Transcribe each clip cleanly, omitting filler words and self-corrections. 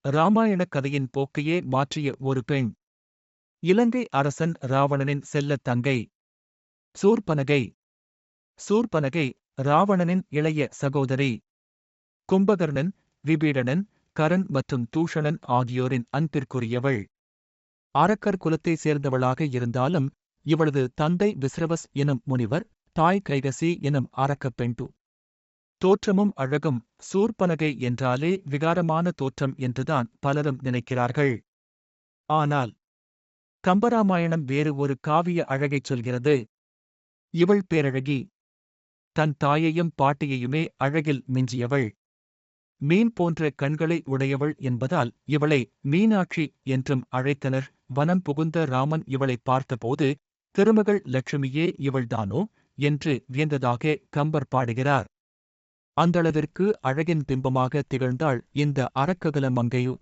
இராமாயணக் கதையின் போக்கையே மாற்றிய ஒரு பெண். இலங்கை அரசன் இராவணனின் செல்லத் தங்கை. சூர்பனகை. சூர்பனகை இராவணனின் இளைய சகோதரி. கும்பகர்ணன், விபீடணன், கரன் மற்றும் தூஷணன் ஆகியோரின் அன்பிற்குரியவள். அரக்கர் குலத்தைச் சேர்ந்தவளாக இருந்தாலும் இவளது தந்தை விஸ்ரவஸ் எனும் முனிவர், தாய் கைகசி எனும் அரக்கப் பெண்டு. தோற்றமும் அழகும். சூர்பனகை என்றாலே விகாரமான தோற்றம் என்றுதான் பலரும் நினைக்கிறார்கள். ஆனால் கம்பராமாயணம் வேறு ஒரு காவிய அழகைச் சொல்கிறது. இவள் பேரழகி. தன் தாயையும் பாட்டியையுமே அழகில் மிஞ்சியவள். மீன் போன்ற கண்களை உடையவள் என்பதால் இவளை மீனாட்சி என்றும் அழைத்தனர். வனம் புகுந்த ராமன் இவளைப் பார்த்தபோது, திருமகள் லட்சுமியே இவள்தானோ என்று வியந்ததாக கம்பர் பாடுகிறார். அந்தளவிற்கு அழகின் பிம்பமாக திகழ்ந்தாள் இந்த அரக்ககுல மங்கையு.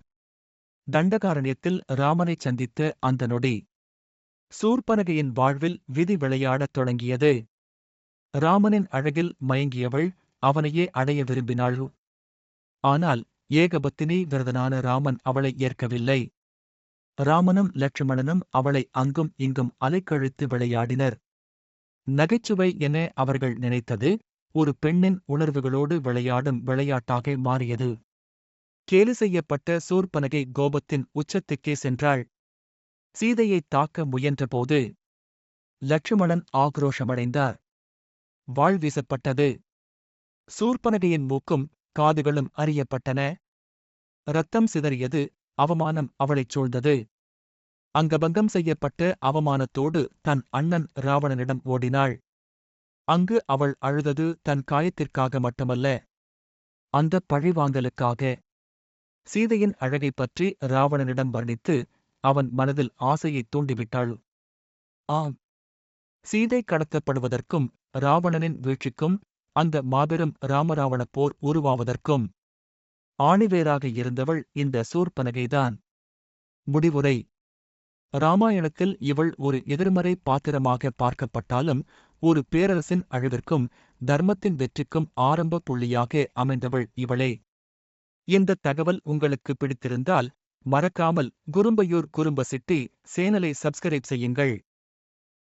தண்டகாரண்யத்தில் ராமனைச் சந்தித்த அந்த நொடி சூர்பனகையின் வாழ்வில் விதி விளையாடத் தொடங்கியது. ராமனின் அழகில் மயங்கியவள் அவனையே அடைய விரும்பினாள். ஆனால் ஏகபத்தினி விரதனான ராமன் அவளை ஏற்கவில்லை. ராமனும் லட்சுமணனும் அவளை அங்கும் இங்கும் அலைக்கழித்து விளையாடினர். நகைச்சுவை என அவர்கள் நினைத்தது ஒரு பெண்ணின் உணர்வுகளோடு விளையாடும் விளையாட்டாக மாறியது. கேலி செய்யப்பட்ட சூர்பனகை கோபத்தின் உச்சத்துக்கே சென்றாள். சீதையைத் தாக்க முயன்றபோது லட்சுமணன் ஆக்ரோஷமடைந்தார். வாள் வீசப்பட்டது. சூர்பனகையின் மூக்கும் காதுகளும் அறியப்பட்டன. இரத்தம் சிதறியது. அவமானம் அவளைச் சூழ்ந்தது. அங்கபங்கம் செய்யப்பட்ட அவமானத்தோடு தன் அண்ணன் இராவணனிடம் ஓடினாள். அங்கு அவள் அழுதது தன் காயத்திற்காக மட்டுமல்ல, அந்தப் பழிவாங்கலுக்காக. சீதையின் அழகைப் பற்றி இராவணனிடம் வர்ணித்து அவன் மனதில் ஆசையைத் தூண்டிவிட்டாள். ஆம், சீதை கடத்தப்படுவதற்கும் இராவணனின் வீழ்ச்சிக்கும் அந்த மாபெரும் இராமராவணப் போர் உருவாவதற்கும் ஆணிவேராக இருந்தவள் இந்த சூர்பனகைதான். முடிவுரை. இராமாயணத்தில் இவள் ஒரு எதிர்மறை பாத்திரமாக பார்க்கப்பட்டாலும் ஒரு பேரரசின் அழிவிற்கும் தர்மத்தின் வெற்றிக்கும் ஆரம்ப புள்ளியாக அமைந்தவள் இவளே. இந்த தகவல் உங்களுக்கு பிடித்திருந்தால் மறக்காமல் குறும்பையூர் குறும்ப சிட்டி சேனலை சப்ஸ்கிரைப் செய்யுங்கள்.